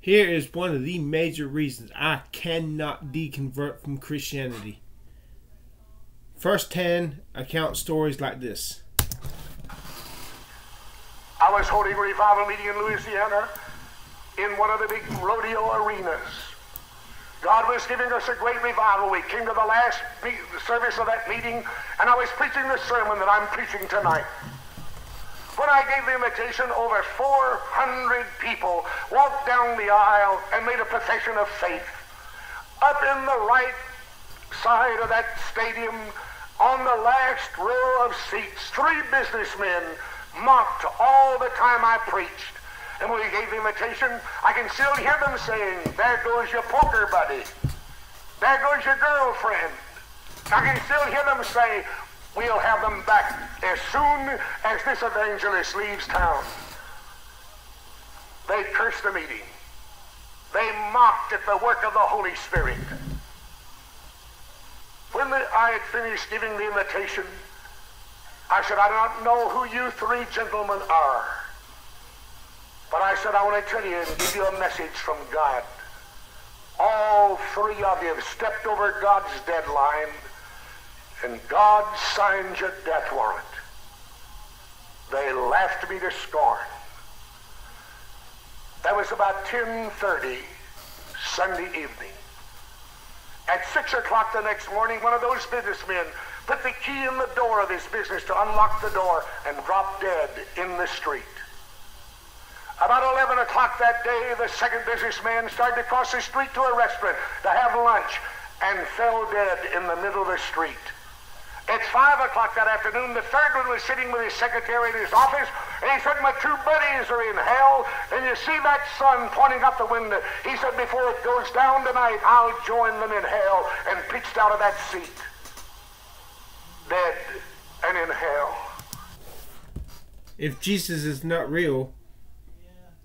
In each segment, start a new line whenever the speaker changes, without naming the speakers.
Here is one of the major reasons I cannot deconvert from Christianity. First-hand account stories like this.
I was holding a revival meeting in Louisiana in one of the big rodeo arenas. God was giving us a great revival. We came to the last service of that meeting, and I was preaching the sermon that I'm preaching tonight. When I gave the invitation, over 400 people walked down the aisle and made a profession of faith. Up in the right side of that stadium, on the last row of seats, 3 businessmen mocked all the time I preached. And when we gave the invitation, I can still hear them saying, "There goes your poker buddy. There goes your girlfriend." I can still hear them say, "We'll have them back as soon as this evangelist leaves town." They cursed the meeting. They mocked at the work of the Holy Spirit. When I had finished giving the invitation, I said, "I don't know who you 3 gentlemen are. But I said, I want to tell you and give you a message from God. All 3 of you have stepped over God's deadline, and God signed your death warrant." They laughed me to scorn. That was about 10:30 Sunday evening. At 6 o'clock the next morning, one of those businessmen put the key in the door of his business to unlock the door and dropped dead in the street. About 11 o'clock that day, the second businessman started to cross the street to a restaurant to have lunch and fell dead in the middle of the street. At 5 o'clock that afternoon, the third one was sitting with his secretary in his office, and he said, "My 2 buddies are in hell, and you see that sun pointing up the window." He said, "Before it goes down tonight, I'll join them in hell," and pitched out of that seat. Dead and in hell.
If Jesus is not real,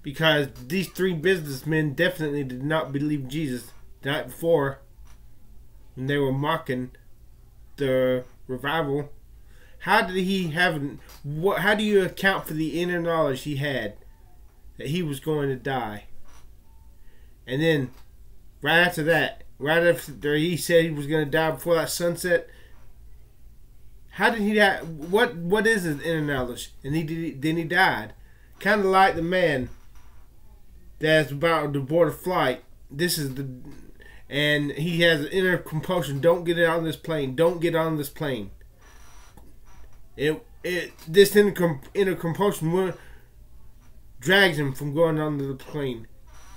because these 3 businessmen definitely did not believe Jesus the night before when they were mocking the revival, how did he have how do you account for the inner knowledge he had that he was going to die? And then right after that, right after he said he was going to die before that sunset, how did he die? What is his inner knowledge? And then he died. Kind of like the man that's about to board a flight. And he has an inner compulsion. Don't get on this plane. Don't get on this plane. This inner compulsion drags him from going onto the plane.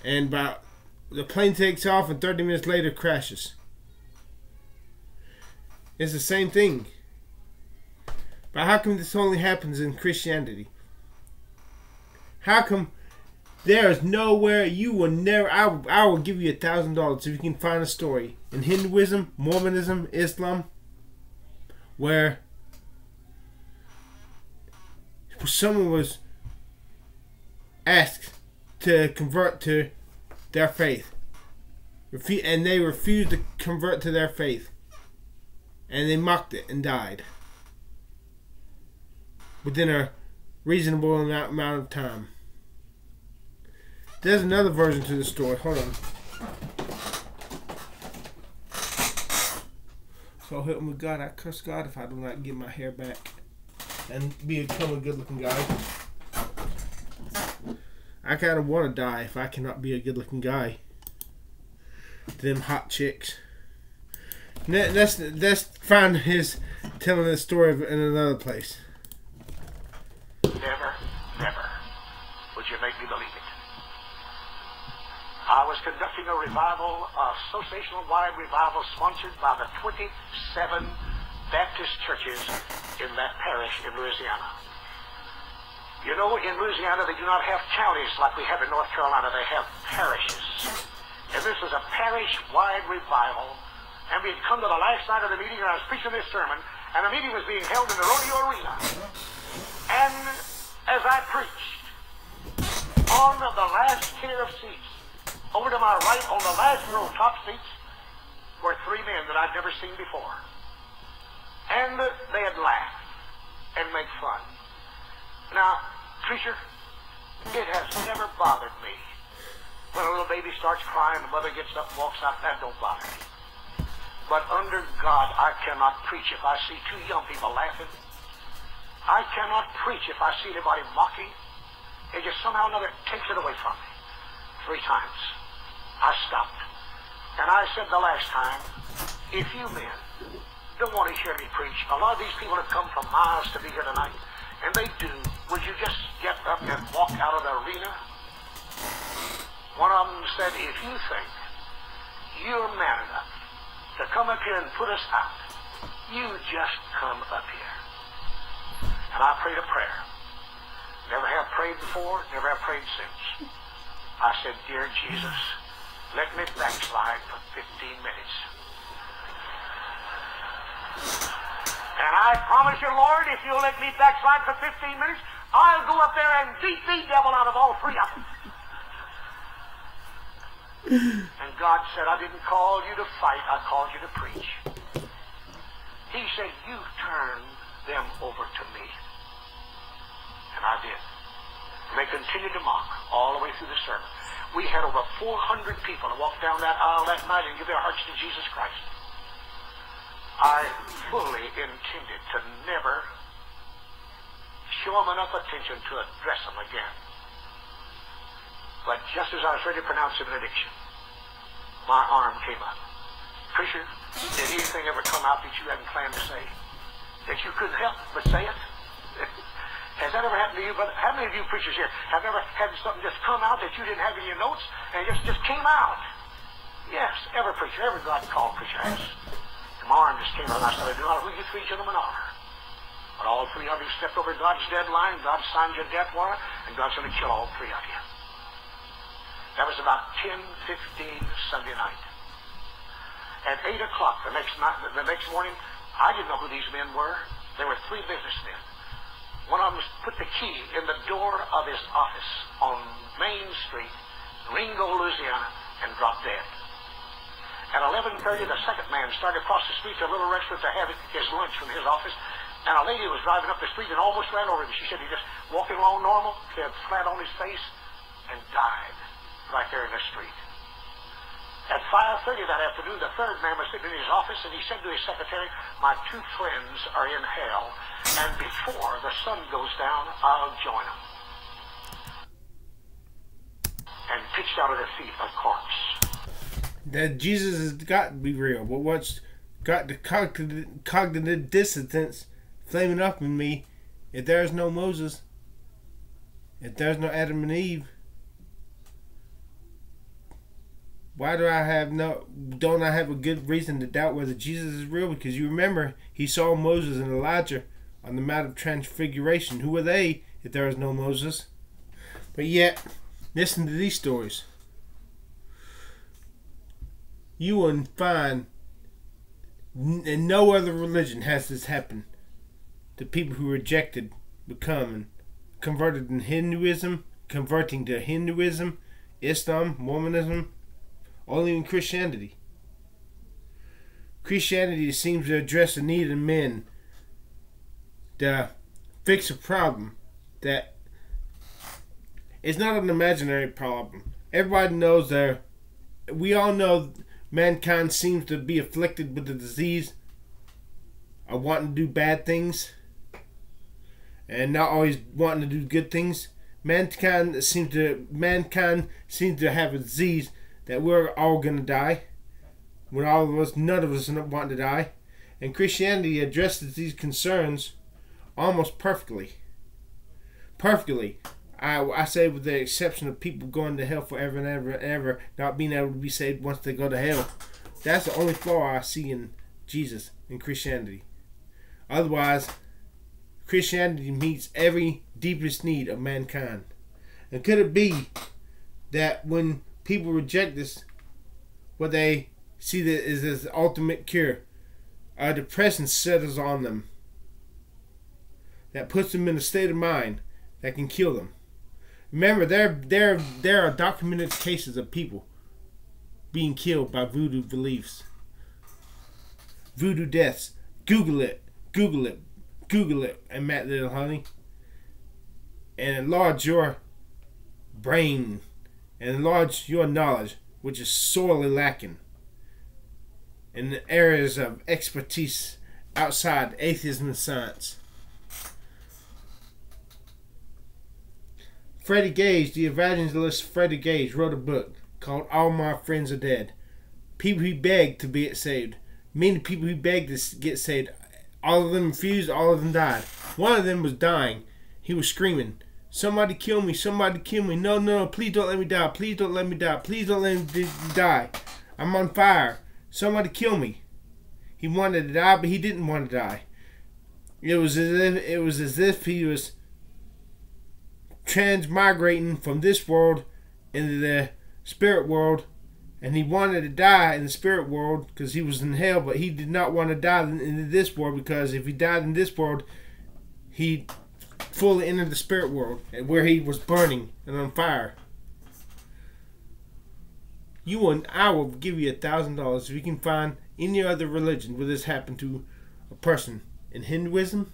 And the plane takes off, and 30 minutes later crashes. It's the same thing. But how come this only happens in Christianity? How come there is nowhere you will never... I will give you $1,000 if you can find a story in Hinduism, Mormonism, Islam, where someone was asked to convert to their faith, and they refused to convert to their faith, and they mocked it and died within a reasonable amount of time. There's another version to the story. Hold on. So help me God, I curse God if I do not get my hair back and become a good-looking guy. I kind of want to die if I cannot be a good-looking guy. Them hot chicks. Let's find his telling the story in another place.
Never would you make me believe it. I was conducting a revival, a associational-wide revival sponsored by the 27 Baptist churches in that parish in Louisiana. You know, in Louisiana they do not have counties like we have in North Carolina. They have parishes. And this was a parish-wide revival. And we had come to the last night of the meeting, and I was preaching this sermon, and the meeting was being held in the rodeo arena. And as I preached, on the last tier of seats, over to my right, on the last row top seats, were 3 men that I'd never seen before. And they had laughed and made fun. Now, preacher, it has never bothered me when a little baby starts crying, the mother gets up and walks out, that don't bother me. But under God, I cannot preach if I see two young people laughing. I cannot preach if I see anybody mocking. It just somehow or another takes it away from me. 3 times. I stopped. And I said the last time, if you men don't want to hear me preach, a lot of these people have come from miles to be here tonight, and they do, would you just get up and walk out of the arena? One of them said, if you think you're man enough to come up here and put us out, you just come up here. And I prayed a prayer. Never have prayed before, never have prayed since. I said, dear Jesus, let me backslide for 15 minutes. And I promise you, Lord, if you'll let me backslide for 15 minutes, I'll go up there and beat the devil out of all 3 of them. And God said, I didn't call you to fight, I called you to preach. He said, you turn them over to me. And I did. And they continued to mock all the way through the sermon. We had over 400 people to walk down that aisle that night and give their hearts to Jesus Christ. I fully intended to never show them enough attention to address them again. But just as I was ready to pronounce the benediction, my arm came up. Preacher, did anything ever come out that you hadn't planned to say? That you couldn't help but say it? Has that ever happened to you, brother? How many of you preachers here have ever had something just come out that you didn't have in your notes and just came out? Yes, every preacher, every God-called preacher has. And my arm just came out and I said, I do not who you 3 gentlemen are. But all 3 of you stepped over God's deadline, God signed your death warrant, and God's going to kill all 3 of you. That was about 10:15 Sunday night. At 8 o'clock the next morning, I didn't know who these men were. They were 3 businessmen. One of them put the key in the door of his office on Main Street, Ringo, Louisiana, and dropped dead. At 11:30, the second man started across the street to a little restaurant to have his lunch from his office, and a lady was driving up the street and almost ran over him. She said he just walking along normal, he had flat on his face, and died right there in the street. At 5:30 that afternoon, the third man was sitting in his office, and he said to his secretary, my 2 friends are in hell, and before the sun goes down, I'll join them. And pitched out at their feet a corpse.
That Jesus has got to be real, but what's got the cognitive dissonance flaming up in me, if there's no Moses, if there's no Adam and Eve, why don't I have a good reason to doubt whether Jesus is real? Because you remember, he saw Moses and Elijah on the Mount of Transfiguration. Who were they if there was no Moses? But yet, listen to these stories. You will find in no other religion has this happened. The people who rejected becoming converted in Hinduism, converting to Hinduism, Islam, Mormonism, or even Christianity. Christianity seems to address the need of men to fix a problem that is not an imaginary problem. Everybody knows that. We all know mankind seems to be afflicted with the disease of wanting to do bad things and not always wanting to do good things. Mankind seems to have a disease that we're all going to die. When all of us, none of us want to die. And Christianity addresses these concerns almost perfectly. Perfectly. I say with the exception of people going to hell forever and ever and ever, not being able to be saved once they go to hell. That's the only flaw I see in Jesus and Christianity. Otherwise, Christianity meets every deepest need of mankind. And could it be that when people reject this, what they see that is this ultimate cure, a depression settles on them that puts them in a state of mind that can kill them? Remember, there are documented cases of people being killed by voodoo beliefs, voodoo deaths. Google it, and Matt Dillahunty, and enlarge your brain and enlarge your knowledge, which is sorely lacking in the areas of expertise outside atheism and science. Freddie Gage, the evangelist Freddie Gage, wrote a book called All My Friends Are Dead. People who begged to be saved. Many people who begged to get saved. All of them refused, all of them died. One of them was dying. He was screaming, "Somebody kill me, somebody kill me. No, no, please don't let me die. Please don't let me die. Please don't let me die. I'm on fire. Somebody kill me." He wanted to die, but he didn't want to die. It was as if he was transmigrating from this world into the spirit world, and he wanted to die in the spirit world because he was in hell, but he did not want to die in this world, because if he died in this world, he fully entered the spirit world where he was burning and on fire. You and I will give you $1,000 if you can find any other religion where this happened to a person. In Hinduism,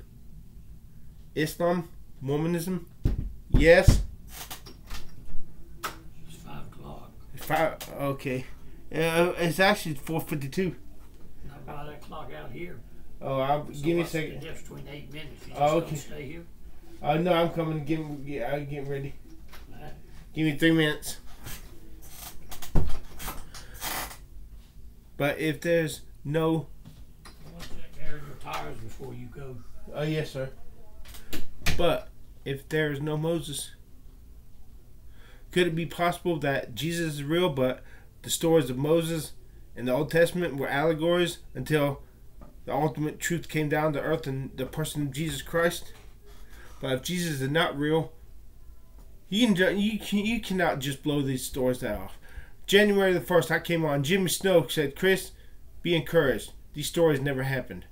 Islam, Mormonism, yes.
It's 5 o'clock.
Okay. It's actually 4:52.
Not by that clock out here.
Oh,
So
give me a
what's the
second.
difference between 8 minutes? You just
Oh,
don't
okay.
stay here.
No, I'm coming. I'm getting ready.
Right.
Give me 3 minutes. But if there's no...
I want to check air your tires before you go.
Oh, yes, sir. But if there is no Moses, could it be possible that Jesus is real, but the stories of Moses and the Old Testament were allegories until the ultimate truth came down to earth in the person of Jesus Christ? But if Jesus is not real, you cannot just blow these stories off. January the 1st, I came on. Jimmy Snow said, "Chris, be encouraged. These stories never happened."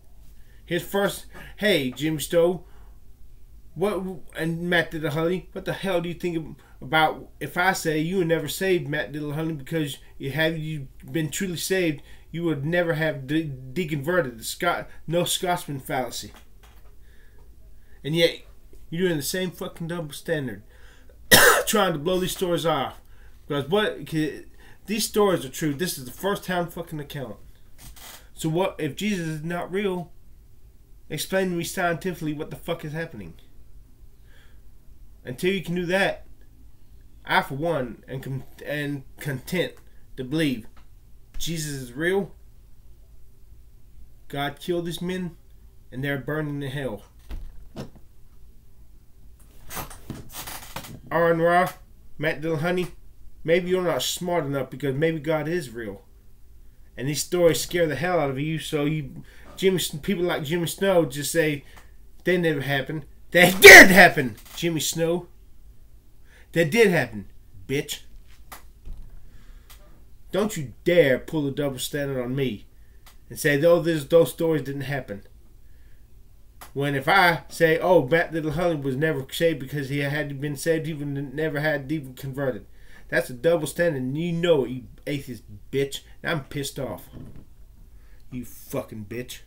His first, "Hey, Jimmy Snow, what?" And Matt Dillahunty, "What the hell do you think about if I say you were never saved, Matt Dillahunty, because you been truly saved, you would never have deconverted, no Scotsman fallacy." And yet, you're doing the same fucking double standard, trying to blow these stories off. Because these stories are true. This is the first-hand fucking account. So what if Jesus is not real? Explain to me scientifically what the fuck is happening. Until you can do that, I for one am content to believe Jesus is real. God killed these men, and they're burning in hell. Aron Ra, Matt Dillahunty, maybe you're not smart enough, because maybe God is real, and these stories scare the hell out of you. So people like Jimmy Snow just say they never happened. They did happen, Jimmy Snow. That did happen, bitch. Don't you dare pull a double standard on me and say those stories didn't happen. When if I say, "Oh, Matt Dillahunty was never saved because he had been saved, even never had even converted," that's a double standard, and you know it, you atheist bitch. And I'm pissed off. You fucking bitch.